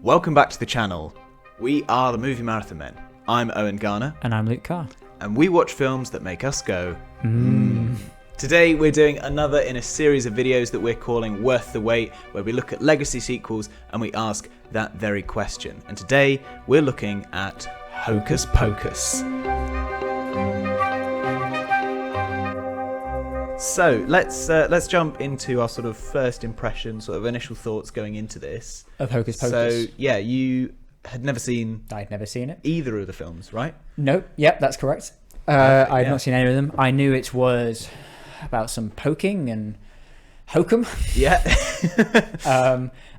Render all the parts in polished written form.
Welcome back to the channel. We are the Movie Marathon Men. I'm Owen Garner. And I'm Luke Carr. And we watch films that make us go, Today we're doing another in a series of videos that we're calling Worth the Wait, where we look at legacy sequels and we ask that very question. And today we're looking at Hocus Pocus. So let's jump into our sort of first impression, sort of initial thoughts going into this. Of Hocus Pocus. So yeah, you had never seen I'd never seen it. either of the films, right? Nope. Yep, that's correct. I'd not seen any of them. I knew it was about some poking and hokum. Yeah.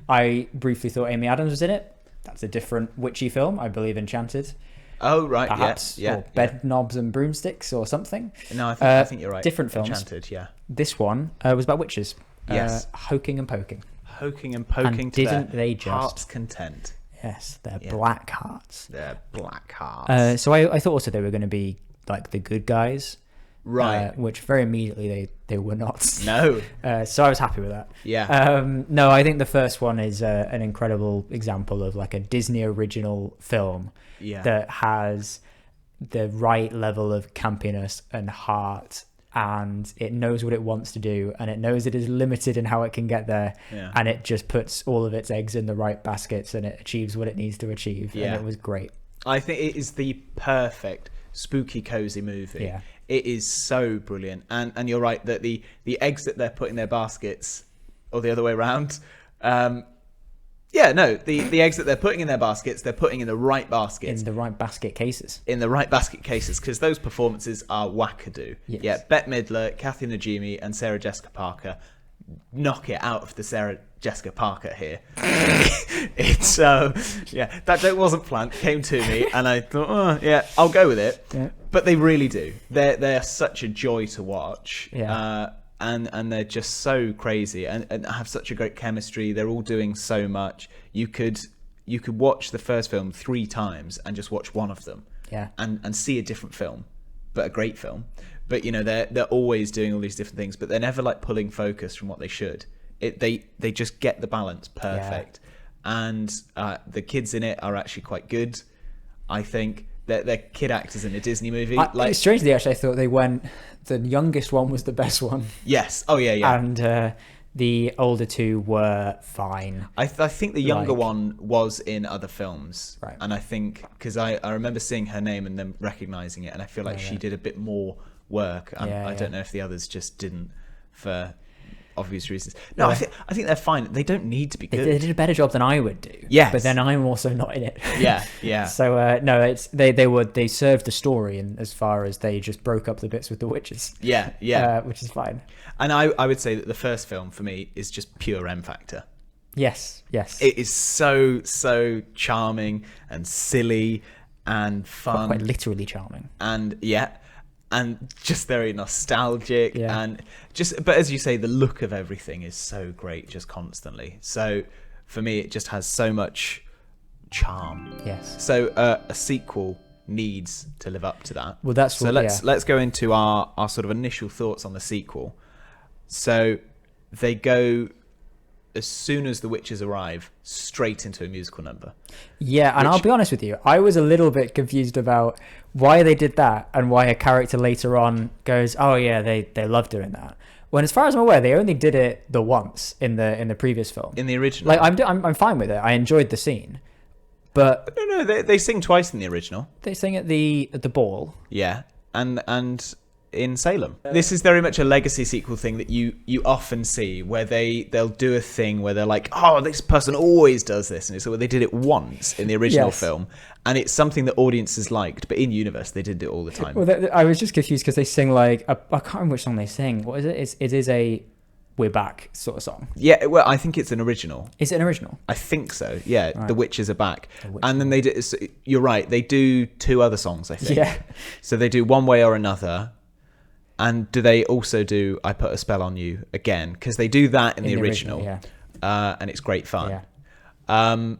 I briefly thought Amy Adams was in it. That's a different witchy film, I believe, Enchanted. Oh right, Perhaps, yeah, or Bed Knobs and Broomsticks or something. No, I think you're right. Different films. Enchanted, yeah. This one was about witches. Yes. Hoking and poking. Hoking and poking And to didn't their they just- heart's content. Yes, they're Yeah. black hearts. Their black hearts. So I thought also they were going to be like the good guys. Right. Which very immediately they were not. No. So I was happy with that. Yeah. No, I think the first one is an incredible example of like a Disney original film Yeah. that has the right level of campiness and heart, and it knows what it wants to do, and it knows it is limited in how it can get there, Yeah. and it just puts all of its eggs in the right baskets and it achieves what it needs to achieve. Yeah. And it was great. I think it is the perfect spooky cozy movie. Yeah. It is so brilliant. And you're right that the eggs that they're putting in their baskets, or the other way around, the eggs that they're putting in their baskets, they're putting in the right baskets. In the right basket cases. In the right basket cases, because those performances are wackadoo. Yes. Yeah, Bette Midler, Kathy Najimy, and Sarah Jessica Parker knock it out of the Sarah Jessica Parker here. It's that joke wasn't planned, came to me, and I thought, I'll go with it. Yeah. But they really do. They're such a joy to watch. Yeah. And they're just so crazy and have such a great chemistry. They're all doing so much. You could watch the first film 3 times and just watch one of them. Yeah. And see a different film, but a great film. But they're always doing all these different things, but they're never like pulling focus from what they should. They just get the balance perfect. Yeah. And the kids in it are actually quite good, I think. They're kid actors in a Disney movie. Strangely, actually, I thought the youngest one was the best one. Yes. Oh, yeah. And the older two were fine. I think the younger one was in other films. Right. And I think, because I remember seeing her name and then recognising it, and I feel like she did a bit more work. I don't know if the others just didn't, for obvious reasons. No, Yeah. I think they're fine. They don't need to be good. They did a better job than I would do. Yes. But then I'm also not in it. Yeah. So no, it's they served the story in as far as they just broke up the bits with the witches. Yeah. Which is fine. And I would say that the first film for me is just pure M Factor. Yes. It is so charming and silly and fun. Quite literally charming. And just very nostalgic. Yeah. But as you say, the look of everything is so great just constantly. So for me, it just has so much charm. Yes. So a sequel needs to live up to that. Well, that's so. Let's go into our sort of initial thoughts on the sequel. So they go, as soon as the witches arrive, straight into a musical number. Yeah, and I'll be honest with you, I was a little bit confused about why they did that and why a character later on goes, oh yeah, they love doing that. When, as far as I'm aware, they only did it the once in the previous film. In the original, like I'm fine with it. I enjoyed the scene, but no, they sing twice in the original. they sing at the ball. Yeah, and in Salem. This is very much a legacy sequel thing that you often see, where they'll do a thing where they're like, oh, this person always does this, and it's where they did it once in the original film, and it's something that audiences liked, but in universe they did it all the time. Well, I was just confused because they sing like I can't remember which song they sing. What is it? It is a "We're Back" sort of song. Yeah, well, I think it's an original. Is it an original? I think so. Yeah, Right. The Witches Are Back, and then they do. So you're right. They do 2 other songs, I think. Yeah. So they do One Way or Another. And do they also do I Put a Spell on You again? Because they do that in the original. And it's great fun. Yeah.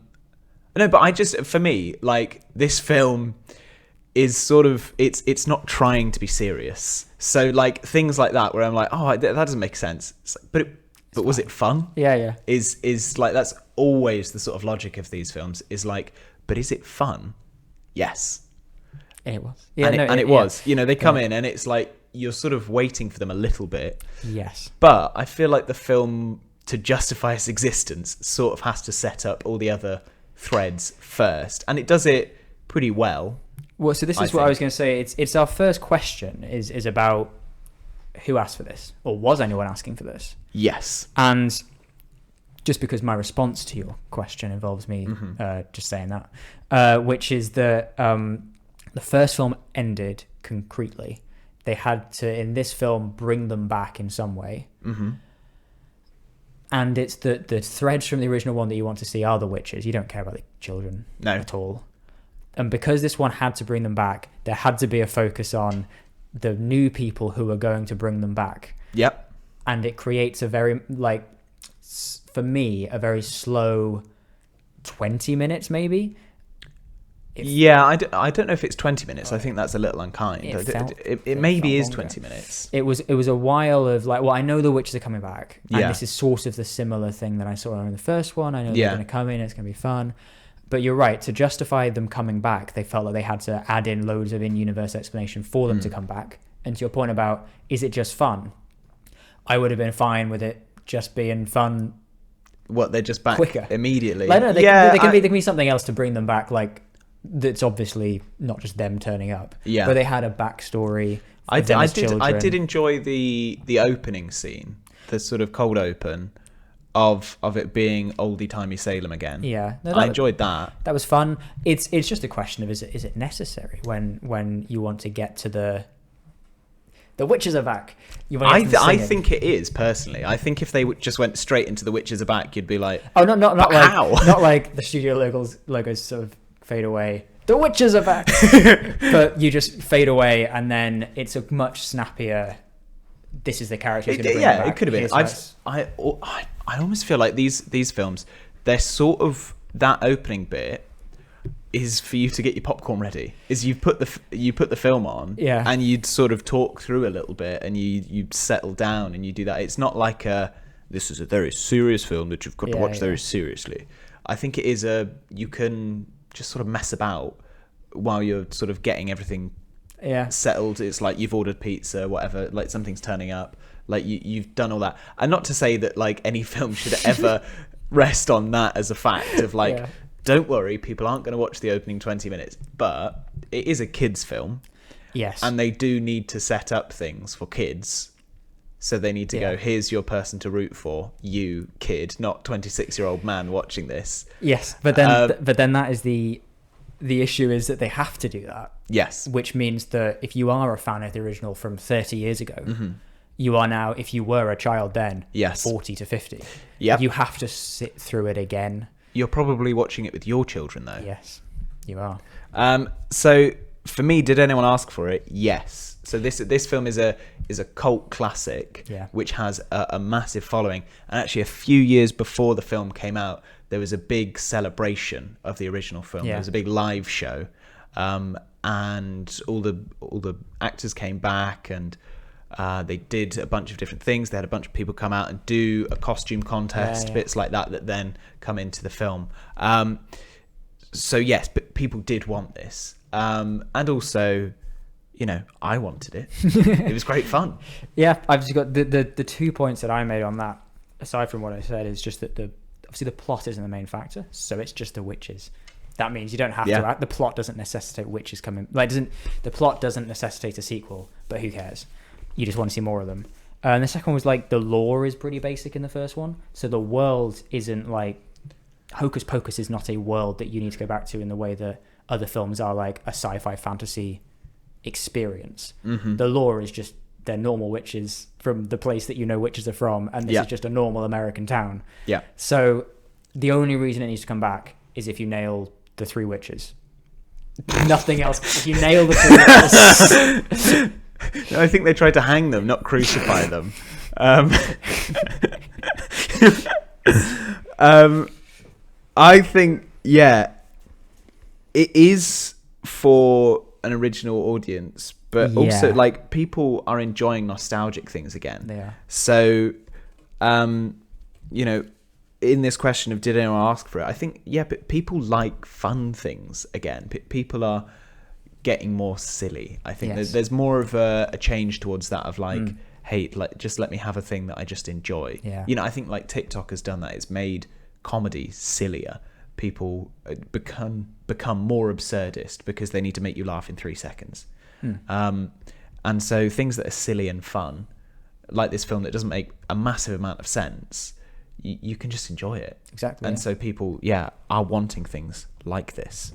No, but for me, like, this film is sort of, it's not trying to be serious. So like things like that where I'm like, oh, that doesn't make sense. But but was it fun? Yeah. Is like, that's always the sort of logic of these films, is like, but is it fun? Yes. And it was. Yeah, and it was. You know, they come in and it's like you're sort of waiting for them a little bit. Yes. But I feel like the film, to justify its existence, sort of has to set up all the other threads first, and it does it pretty well. Well, so this is what I was going to say. It's our first question is about who asked for this, or was anyone asking for this? Yes. And just because my response to your question involves me just saying that, which is that the first film ended concretely. They had to, in this film, bring them back in some way. Mm-hmm. And it's the threads from the original one that you want to see are the witches. You don't care about the children at all. And because this one had to bring them back, there had to be a focus on the new people who are going to bring them back. Yep. And it creates a very, like, for me, a very slow 20 minutes maybe. I don't know if it's 20 minutes. I think that's a little unkind. It maybe is 20 minutes. It was a while of like, well, I know the witches are coming back. And this is sort of the similar thing that I saw in the first one. I know they're going to come in. It's going to be fun. But you're right. To justify them coming back, they felt like they had to add in loads of in-universe explanation for them to come back. And to your point about, is it just fun? I would have been fine with it just being fun. What, they're just back quicker immediately? Like, no, there can be something else to bring them back, like, that's obviously not just them turning up. Yeah. But they had a backstory. I did enjoy the opening scene, the sort of cold open of it being oldie timey Salem again. Yeah. No, I enjoyed that. That was fun. It's just a question of is it necessary when you want to get to the witches are back. I think it is, personally. I think if they just went straight into the witches are back, you'd be like, oh, not like how? Not like the studio logos sort of fade away. The witches are back. But you just fade away, and then it's a much snappier. This is the character who's going to bring them back. It could have been. I almost feel like these films, they're sort of, that opening bit is for you to get your popcorn ready. Is you put the film on, and you'd sort of talk through a little bit, and you settle down and you do that. It's not like this is a very serious film that you've got to watch very seriously. I think it is you can just sort of mess about while you're sort of getting everything settled. It's like you've ordered pizza, whatever, like something's turning up, like you've done all that. And not to say that like any film should ever rest on that as a fact of like, don't worry, people aren't going to watch the opening 20 minutes, but it is a kids film. Yes. And they do need to set up things for kids. So they need to go, here's your person to root for, you kid, not 26-year-old man watching this. Yes, but then that is the issue, is that they have to do that. Yes. Which means that if you are a fan of the original from 30 years ago, you are now, if you were a child then, 40 to 50. Yep. You have to sit through it again. You're probably watching it with your children, though. Yes, you are. So for me, did anyone ask for it? Yes. So this film is a cult classic, which has a massive following. And actually, a few years before the film came out, there was a big celebration of the original film. There was a big live show, and all the actors came back, and they did a bunch of different things. They had a bunch of people come out and do a costume contest, bits like that then come into the film. So yes, but people did want this, and also, you know, I wanted it. It was great fun. Yeah, I've just got the 2 points that I made on that, aside from what I said, is just that obviously the plot isn't the main factor, so it's just the witches. That means you don't have to act. The plot doesn't necessitate witches coming. The plot doesn't necessitate a sequel, but who cares? You just want to see more of them. And the second one was like the lore is pretty basic in the first one, so the world isn't like Hocus Pocus is not a world that you need to go back to in the way that other films are, like a sci-fi fantasy experience. The lore is just they're normal witches from the place that you know witches are from, and this is just a normal American town. Yeah. So the only reason it needs to come back is if you nail the 3 witches. Nothing else. If you nail the 3 witches. I think they tried to hang them, not crucify them. I think, it is for an original audience, but also like people are enjoying nostalgic things again. Yeah. So in this question of did anyone ask for it, I think, but people like fun things again. People are getting more silly. I think there's more of a change towards that of like, hey, like just let me have a thing that I just enjoy. Yeah. I think like TikTok has done that. It's made comedy sillier. People become more absurdist because they need to make you laugh in 3 seconds. And so things that are silly and fun, like this film that doesn't make a massive amount of sense, you can just enjoy it. Exactly. And so people, are wanting things like this.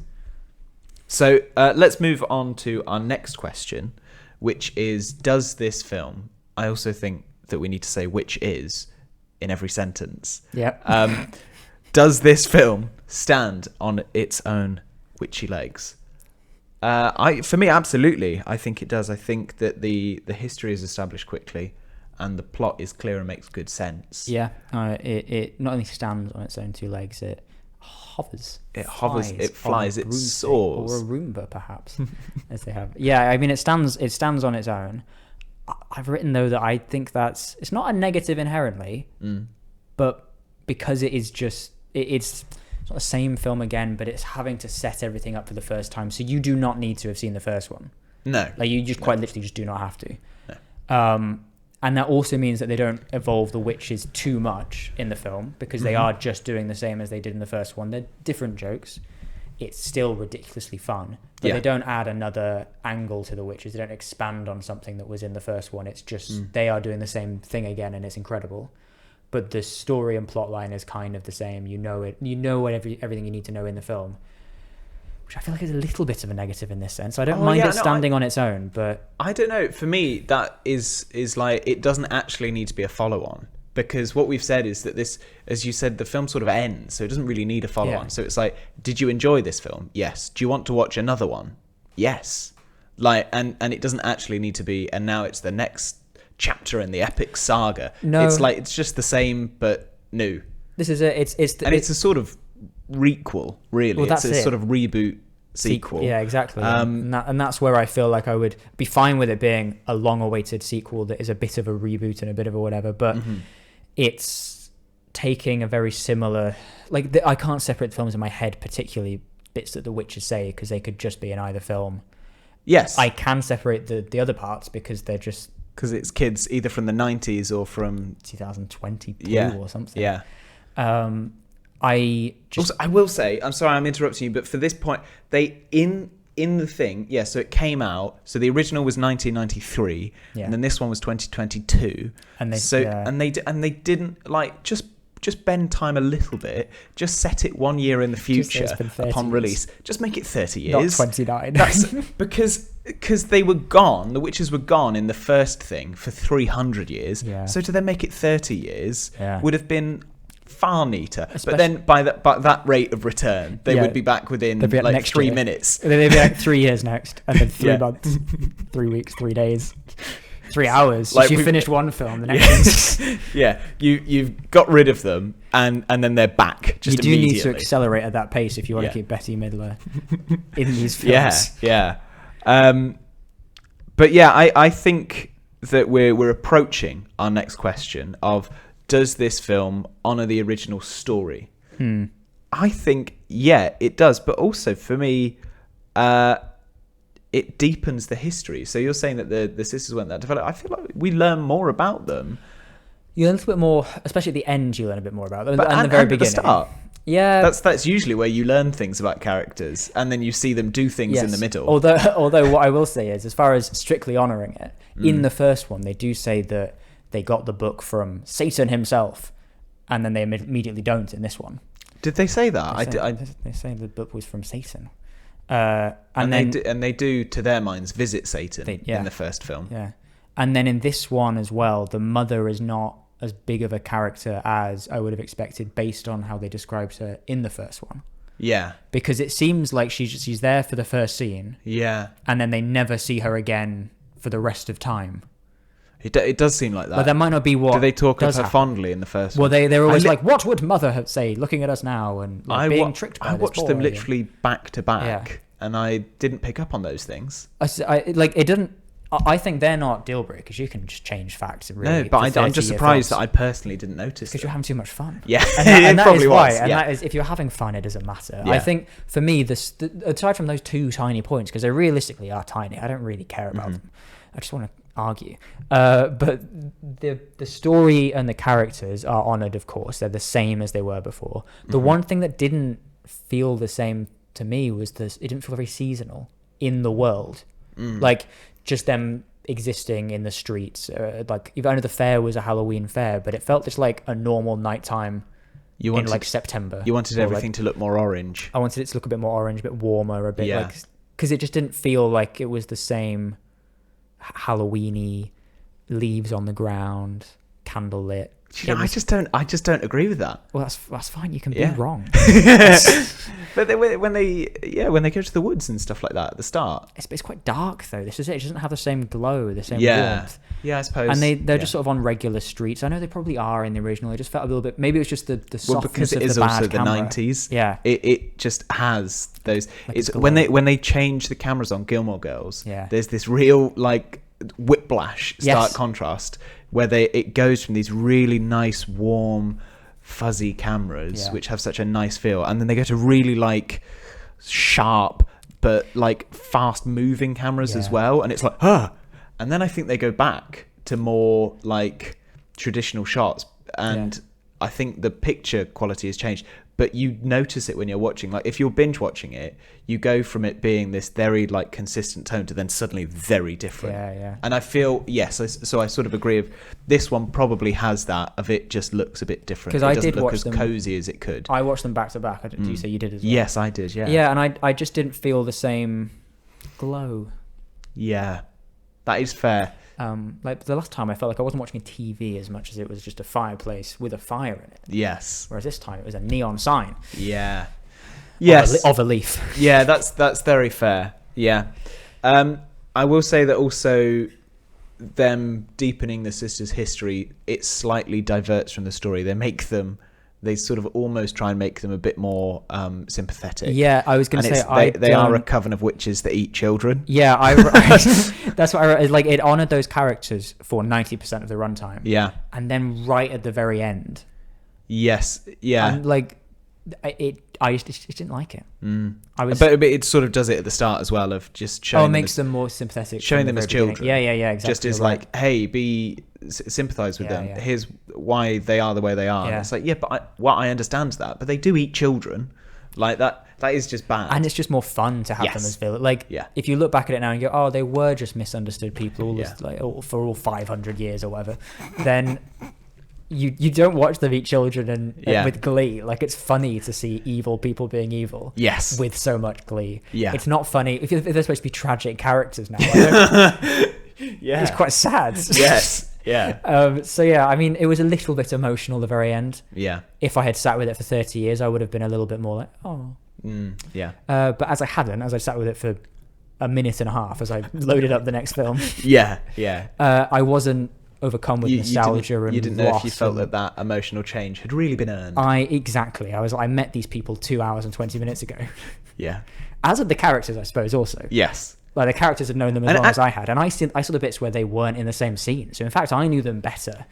So let's move on to our next question, which is, does this film, I also think that we need to say which is in every sentence. Yeah. Does this film stand on its own witchy legs? For me, absolutely. I think it does. I think that the history is established quickly and the plot is clear and makes good sense. Yeah. It not only stands on its own 2 legs, it hovers. It flies, it soars. Or a Roomba, perhaps, as they have. Yeah, I mean, it stands on its own. I've written, though, that I think it's not a negative inherently, but because it is just, it's not the same film again, but it's having to set everything up for the first time. So you do not need to have seen the first one. No. Like, you just quite literally just do not have to. No. And that also means that they don't evolve the witches too much in the film, because they are just doing the same as they did in the first one. They're different jokes. It's still ridiculously fun, but they don't add another angle to the witches. They don't expand on something that was in the first one. It's just they are doing the same thing again, and it's incredible. But the story and plot line is kind of the same. You know it. You know everything you need to know in the film, which I feel like is a little bit of a negative in this sense. I don't mind it standing on its own, but I don't know. For me, that is like, it doesn't actually need to be a follow-on, because what we've said is that this, as you said, the film sort of ends, so it doesn't really need a follow-on. So it's like, did you enjoy this film? Yes. Do you want to watch another one? Yes. Like, and it doesn't actually need to be, and now it's the next chapter in the epic saga. No. It's like, it's just the same but new. This is it's a sort of requel, really. Well, it's a sort of reboot sequel. Yeah, exactly. And that's where I feel like I would be fine with it being a long-awaited sequel that is a bit of a reboot and a bit of a whatever, but it's taking a very similar, like, I can't separate the films in my head, particularly bits that the witches say, because they could just be in either film. Yes. I can separate the other parts because they're just, because it's kids either from the 90s or from 2022 or something. Yeah. Also, I will say, I'm sorry I'm interrupting you, but for this point, they in the thing, so it came out. So the original was 1993, and then this one was 2022. And they didn't like just bend time a little bit. Just set it 1 year in the future upon release. Just make it 30 years. Not 29. That's because they were gone. The witches were gone in the first thing for 300 years. Yeah. So to then make it 30 years would have been far neater. Especially, but then by that rate of return, they would be back within like 3 minutes. They'd be like 3 years next, and then 3 months, 3 weeks, 3 days, 3 hours. Like, you finished one film, the next one. You've got rid of them, and then they're back just immediately. You do need to accelerate at that pace if you want to keep Bette Midler in these films. But I think that we're approaching our next question of, does this film honour the original story? I think, it does. But also, for me, it deepens the history. So you're saying that the sisters weren't that developed. I feel like we learn more about them. You learn a little bit more, especially at the end, you learn a bit more about them. And the very beginning. At the start. Yeah. That's usually where you learn things about characters, and then you see them do things in the middle. Although what I will say is, as far as strictly honouring it, in the first one, they do say that they got the book from Satan himself, and then they immediately don't in this one. Did they say that? They say the book was from Satan. They do, to their minds, visit Satan in the first film. Yeah. And then in this one as well, the mother is not as big of a character as I would have expected based on how they described her in the first one. Yeah. Because it seems like she's there for the first scene. Yeah. And then they never see her again for the rest of time. It does seem like that. But that might not be what. Do they talk of her fondly in the first one? Well, they're always like, what would mother say looking at us now, and like, being tricked by this boy. I watched them literally back to back, and I didn't pick up on those things. It doesn't. I think they're not deal breakers. You can just change facts. Really, No, but I'm just surprised that I personally didn't notice because you're having too much fun. Yeah, and that probably is why. was. And Yeah. that is, if you're having fun, it doesn't matter. Yeah. I think for me, aside from those two tiny points, because they realistically are tiny, I don't really care about them. I just want to argue. But the story and the characters are honoured, of course. They're the same as they were before. The one thing that didn't feel the same to me was this: it didn't feel very seasonal in the world. Like just them existing in the streets. Like even though the fair was a Halloween fair, but it felt just like a normal nighttime in like September. You wanted everything to look more orange. I wanted it to look a bit more orange, a bit warmer, a bit Yeah. like, because it just didn't feel like it was the same Halloweeny leaves on the ground, candle lit. Yeah, I just don't agree with that. Well, that's fine. You can Yeah. be wrong. But when they go to the woods and stuff like that at the start. It's quite dark though. This is it. It doesn't have the same glow, the same Yeah. warmth. Yeah, I suppose. And they're just sort of on regular streets. I know they probably are in the original. It just felt a little bit. Maybe it was just the well, softness because it of is the bad also the camera. 90s. Yeah. It just has those. Like It's a glow. when they change the cameras on Gilmore Girls. Yeah. There's this real like whiplash, stark Yes. contrast where it goes from these really nice, warm, fuzzy cameras Yeah. which have such a nice feel, and then they go to really like sharp but like fast moving cameras as Yeah. well, and it's like and then I think they go back to more like traditional shots, and I think the picture quality has changed, but you notice it when you're watching. Like if you're binge watching it, you go from it being this very like consistent tone to then suddenly very different. Yeah. And I feel so I sort of agree with this one. Probably has that of it just looks a bit different. 'Cause it I doesn't did look watch as them. cozy as it could. I watched them back to back. Do you say you did as well? Yes, I did. Yeah. Yeah, and I just didn't feel the same glow. Yeah, that is fair. Like the last time I felt like I wasn't watching a TV as much as it was just a fireplace with a fire in it. Yes. Whereas this time it was a neon sign. Yeah. Yes. Of a leaf. Yeah, that's very fair. Yeah. I will say that also them deepening the sisters' history, it slightly diverts from the story. They sort of almost try and make them a bit more sympathetic. Yeah, I was going to say they are a coven of witches that eat children. Yeah, that's what I wrote. Like it honoured those characters for 90% of the runtime. Yeah. And then right at the very end, Yes. Yeah. and like I just didn't like it. But it sort of does it at the start as well, of just showing. It makes them more sympathetic. showing from them the as very beginning. children. Yeah, exactly. Just as You're right. like, hey, sympathize with Yeah, them. yeah. Here's why they are the way they are. Yeah. And it's like, yeah, but I understand that, but they do eat children. Like that is just bad. And it's just more fun to have them Yes. as villains. Like, Yeah. if you look back at it now and go, oh, they were just misunderstood people Yeah. for all 500 years or whatever, then you don't watch them eat children and with glee. Like, it's funny to see evil people being evil. Yes. With so much glee. Yeah. It's not funny. If they're supposed to be tragic characters now, Yeah. it's quite sad. Yes. Yeah. So, yeah, I mean, it was a little bit emotional at the very end. Yeah. If I had sat with it for 30 years, I would have been a little bit more like, oh. Yeah. But as I sat with it for a minute and a half as I loaded up the next film, Yeah. Yeah. I wasn't overcome with nostalgia and you didn't know if you loss felt and- that emotional change had really been earned. I met these people 2 hours and 20 minutes ago. Yeah. As had the characters, I suppose, also. Yes. Like, the characters had known them as And long as I had, and I saw the bits where they weren't in the same scene. So in fact, I knew them better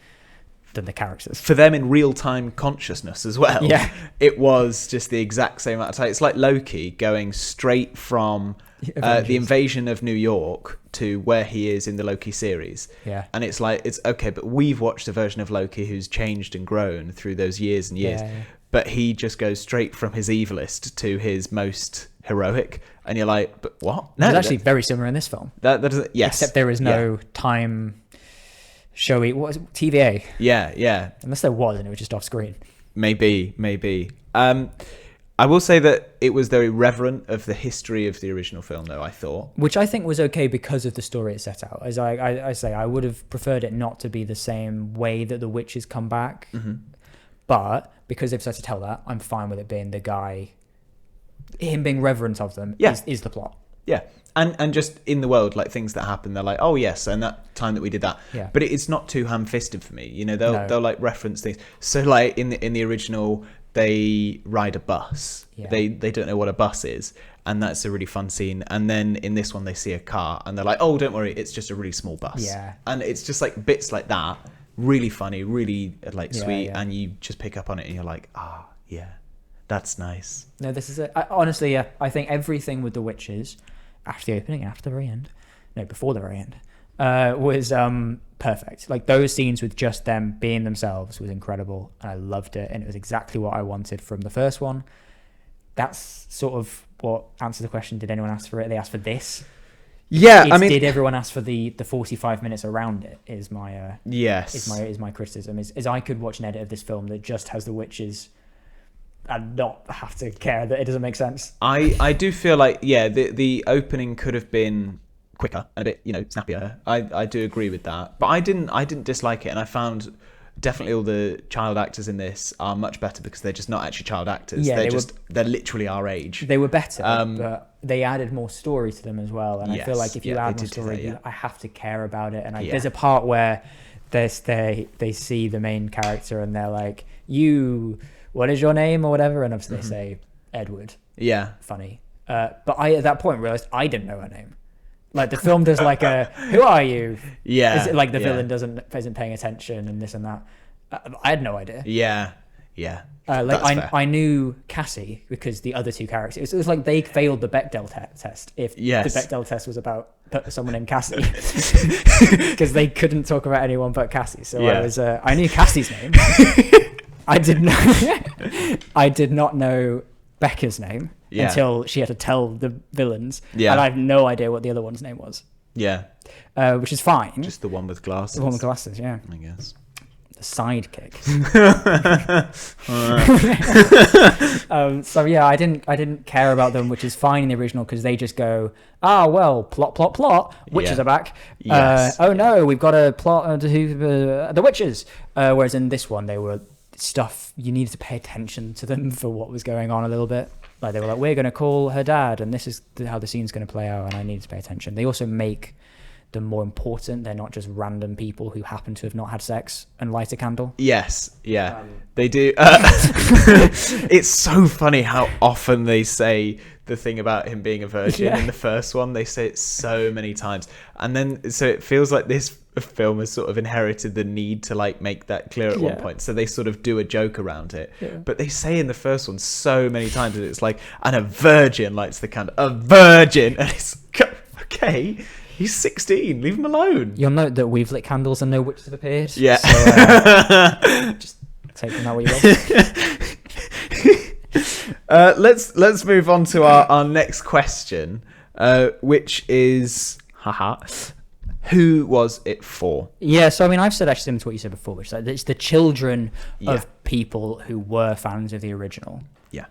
than the characters. For them in real-time consciousness as well. Yeah. It was just the exact same amount of time. It's like Loki going straight from the invasion of New York to where he is in the Loki series. Yeah. And it's like, it's okay, but we've watched a version of Loki who's changed and grown through those years and years. Yeah. But he just goes straight from his evilest to his most heroic. And you're like, but what? No, It's actually very similar in this film. that doesn't, yes. Except there is no time showy, what is it, TVA? Yeah. Unless there was, and it was just off screen. Maybe. I will say that it was very reverent of the history of the original film, though, I thought. Which I think was okay because of the story it set out. As I say, I would have preferred it not to be the same way that the witches come back. Mm-hmm. But because they've started to tell that, I'm fine with it being the guy, him being reverent of them is the plot. Yeah. And just in the world, like things that happen, they're like, oh yes, and that time that we did that. Yeah. But it's not too ham-fisted for me. You know, No. they'll like reference things. So like in the original, they ride a bus. Yeah. They don't know what a bus is, and that's a really fun scene. And then in this one, they see a car, and they're like, "Oh, don't worry, it's just a really small bus." Yeah. And it's just like bits like that, really funny, really like sweet, yeah. and you just pick up on it, and you're like, yeah, that's nice. No, this is it. Honestly, I think everything with the witches, after the opening, after the very end, no, before the very end, was perfect. Like those scenes with just them being themselves was incredible, and I loved it, and it was exactly what I wanted from the first one. That's sort of what answered the question. Did anyone ask for it? They asked for this. Yeah, I mean, did everyone ask for the 45 minutes around it? Is my yes, is my criticism. Is I could watch an edit of this film that just has the witches and not have to care that it doesn't make sense. I do feel like the opening could have been quicker and a bit snappier. I do agree with that, but I didn't dislike it, and I found definitely all the child actors in this are much better because they're just not actually child actors. Yeah, they're literally our age. They were better, but they added more story to them as well. And I feel like if you add more story, I have to care about it. And there's a part where they see the main character and they're like, what is your name or whatever? And obviously they say Edward. Yeah. Funny. But I, at that point, realized I didn't know her name. Like the film does like who are you? Yeah. Like the villain isn't paying attention and this and that. I had no idea. Yeah. I knew Cassie because the other two characters, it was like they failed the Bechdel test. If the Bechdel test was about someone named Cassie, because they couldn't talk about anyone but Cassie. So I knew Cassie's name. I did not know Becca's name until she had to tell the villains. Yeah. And I have no idea what the other one's name was. Yeah. Which is fine. Just the one with glasses. The one with glasses, yeah. I guess. The sidekick. So yeah, I didn't care about them, which is fine in the original because they just go, plot, witches are back. Yes. No, we've got a plot the witches. Whereas in this one, they were stuff you needed to pay attention to them for what was going on a little bit. Like they were like, we're going to call her dad, and this is how the scene's going to play out, and I needed to pay attention. They also make them more important. They're not just random people who happen to have not had sex and light a candle. Yes, yeah, they do. It's so funny how often they say the thing about him being a virgin in the first one. They say it so many times, and then so it feels like this film has sort of inherited the need to like make that clear at one point, so they sort of do a joke around it, but they say in the first one so many times that it's like, and a virgin lights the candle, a virgin, and it's okay, he's 16, leave him alone. You'll note that we've lit candles and no witches have appeared, so just take from that what you will. Let's move on to our next question, which is who was it for? Yeah, so I mean, I've said actually similar to what you said before, which is like it's the children of people who were fans of the original. Yeah.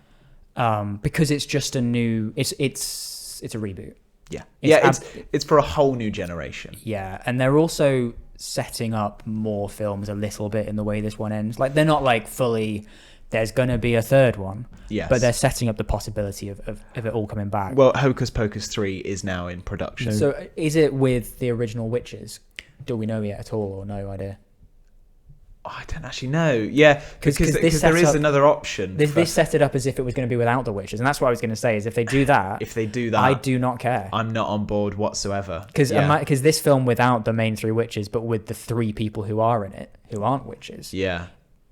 Because it's just a new, it's a reboot. Yeah. It's for a whole new generation. Yeah, and they're also setting up more films a little bit in the way this one ends. Like they're not like fully, there's going to be a third one. Yes. But they're setting up the possibility of it all coming back. Well, Hocus Pocus 3 is now in production. So is it with the original witches? Do we know yet at all, or no idea? Oh, I don't actually know. Yeah, because there is another option. This set it up as if it was going to be without the witches. And that's what I was going to say, is if they do that... I do not care. I'm not on board whatsoever. Because this film without the main three witches, but with the three people who are in it, who aren't witches... Yeah.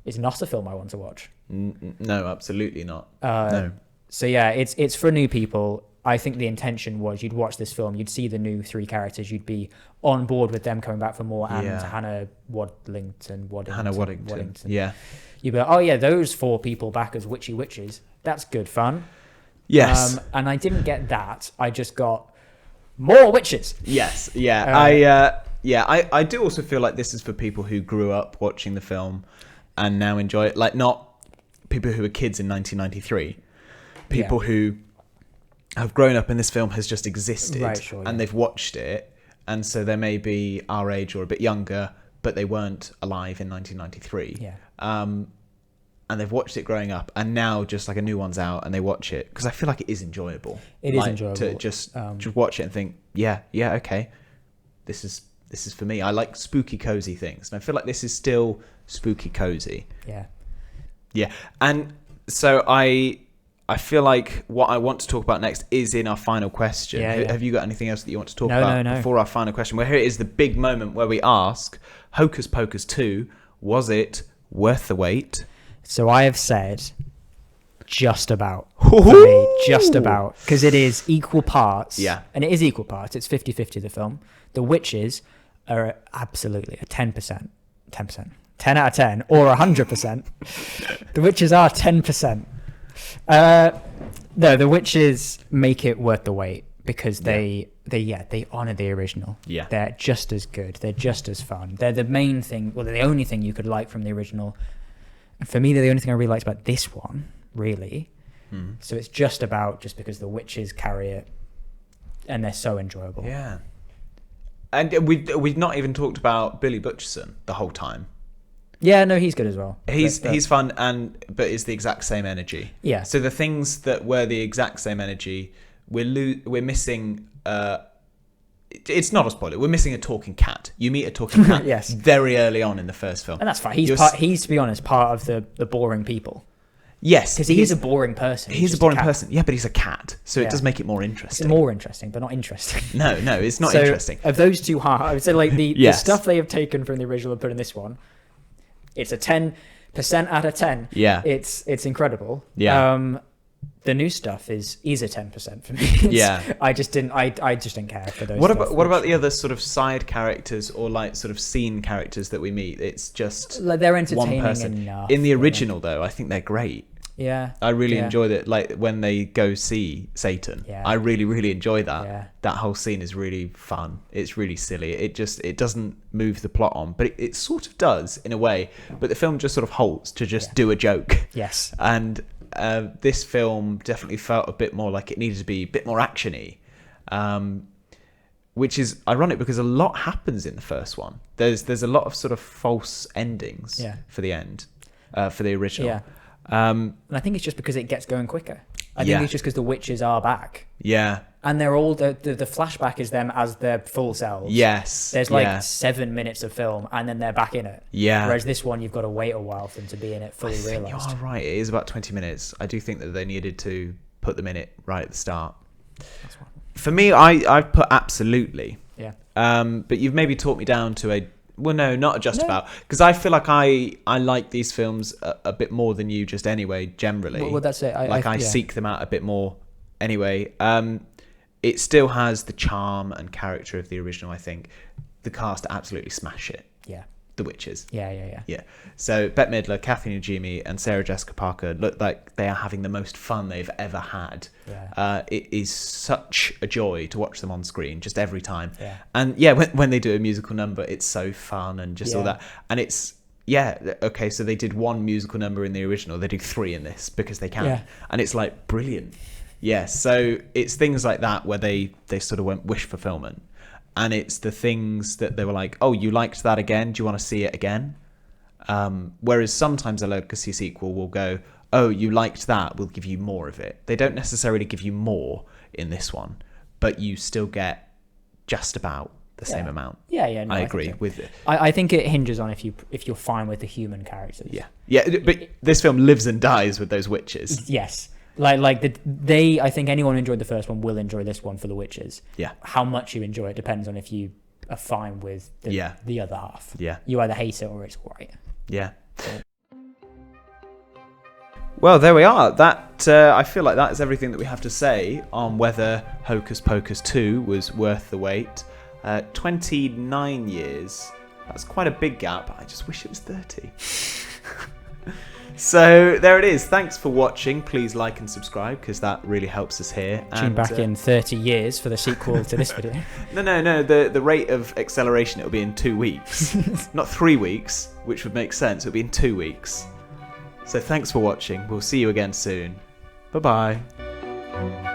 Is not a film I want to watch. No, absolutely not. No. So yeah, it's for new people. I think the intention was you'd watch this film, you'd see the new three characters, you'd be on board with them coming back for more, and Hannah Waddington. Yeah. You'd be like, oh yeah, those four people back as witchy witches. That's good fun. Yes. And I didn't get that. I just got more witches. Yes. Yeah. I do also feel like this is for people who grew up watching the film and now enjoy it. Like, not people who were kids in 1993. People who have grown up and this film has just existed, and they've watched it, and so they may be our age or a bit younger, but they weren't alive in 1993. Yeah. And they've watched it growing up, and now just like a new one's out and they watch it, because I feel like it is enjoyable. It is enjoyable to just watch it and think, okay, this is for me. I like spooky cozy things, and I feel like this is still spooky cozy. Yeah. And So I feel like what I want to talk about next is in our final question. Yeah. Have you got anything else that you want to talk No, about no. before our final question? Well, here is the big moment where we ask, Hocus Pocus 2, was it worth the wait? So I have said just about. For me, just about. Because it is equal parts. Yeah. And it is equal parts. It's 50-50, the film. The Witches are absolutely a 10%. 10%. 10 out of 10 or 100%. The Witches are 10%. No, The Witches make it worth the wait because they honor the original. Yeah. They're just as good. They're just as fun. They're the main thing. Well, they're the only thing you could like from the original. And for me, they're the only thing I really liked about this one, really. So it's just because the Witches carry it and they're so enjoyable. Yeah. And we've not even talked about Billy Butcherson the whole time. Yeah, no, he's good as well. He's fun, but it's the exact same energy. Yeah. So the things that were the exact same energy, we're missing. It's not a spoiler. We're missing a talking cat. You meet a talking cat Yes. very early on in the first film, And that's fine. He's to be honest, part of the boring people. Yes, Because he's a boring person. He's a just boring cat. person. Yeah, but he's a cat, so Yeah. it does make it more It's interesting. more interesting, but not interesting. No, it's not So, interesting. Of those two, I would say like the Yes. stuff they have taken from the original and put in this one, it's a 10% out of 10. Yeah. It's incredible. Yeah. The new stuff is a 10% for me. Yeah. I just didn't care for those. What stuff, about the other sort of side characters or like sort of scene characters that we meet? It's just like they're one entertaining person. enough. In the original, though, I think they're great. Yeah. I really Yeah. enjoyed it. Like when they go see Satan, Yeah. I really, really enjoy that. Yeah. That whole scene is really fun. It's really silly. It doesn't move the plot on, but it sort of does in a way. But the film just sort of halts to just do a joke. Yes. And this film definitely felt a bit more like it needed to be a bit more actiony, which is ironic because a lot happens in the first one. There's a lot of sort of false endings for the end, for the original. Yeah. And I think it's just because it gets going quicker. I think it's just because the Witches are back. Yeah. And they're all the flashback is them as their full selves. Yes. There's like 7 minutes of film and then they're back in it. Yeah. Whereas this one, you've got to wait a while for them to be in it fully realised. You are right. It is about 20 minutes. I do think that they needed to put them in it right at the start. For me, I've put absolutely. Yeah. But you've maybe talked me down to a... Well, no, not just about. Because I feel like I like these films a bit more than you just anyway, generally. Well, that's it. I seek them out a bit more anyway. It still has the charm and character of the original, I think. The cast absolutely smash it. Yeah. The Witches. Yeah. So Bette Midler, Kathy Najimy, and Sarah Jessica Parker look like they are having the most fun they've ever had. Yeah. It is such a joy to watch them on screen, just every time. Yeah. And when they do a musical number, it's so fun and just all that. And it's okay. So they did one musical number in the original. They do 3 in this because they can. Yeah. And it's like brilliant. Yeah. So it's things like that where they sort of went wish fulfillment. And it's the things that they were like, oh, you liked that again? Do you want to see it again? Whereas sometimes a legacy sequel will go, oh, you liked that, we'll give you more of it. They don't necessarily give you more in this one, but you still get just about the same amount. Yeah. No, I agree with it. I think it hinges on if you're fine with the human characters. Yeah, but this film lives and dies with those witches. Yes. I think anyone who enjoyed the first one will enjoy this one for the Witches. Yeah. How much you enjoy it depends on if you are fine with the other half. Yeah. You either hate it or it's great. Yeah. Well, there we are. That I feel like that is everything that we have to say on whether Hocus Pocus 2 was worth the wait. 29 years. That's quite a big gap. I just wish it was 30. So there it is. Thanks for watching. Please like and subscribe because that really helps us here. Tune back in 30 years for the sequel to this video. No. The rate of acceleration, it'll be in 2 weeks. Not 3 weeks, which would make sense. It'll be in 2 weeks. So thanks for watching. We'll see you again soon. Bye-bye.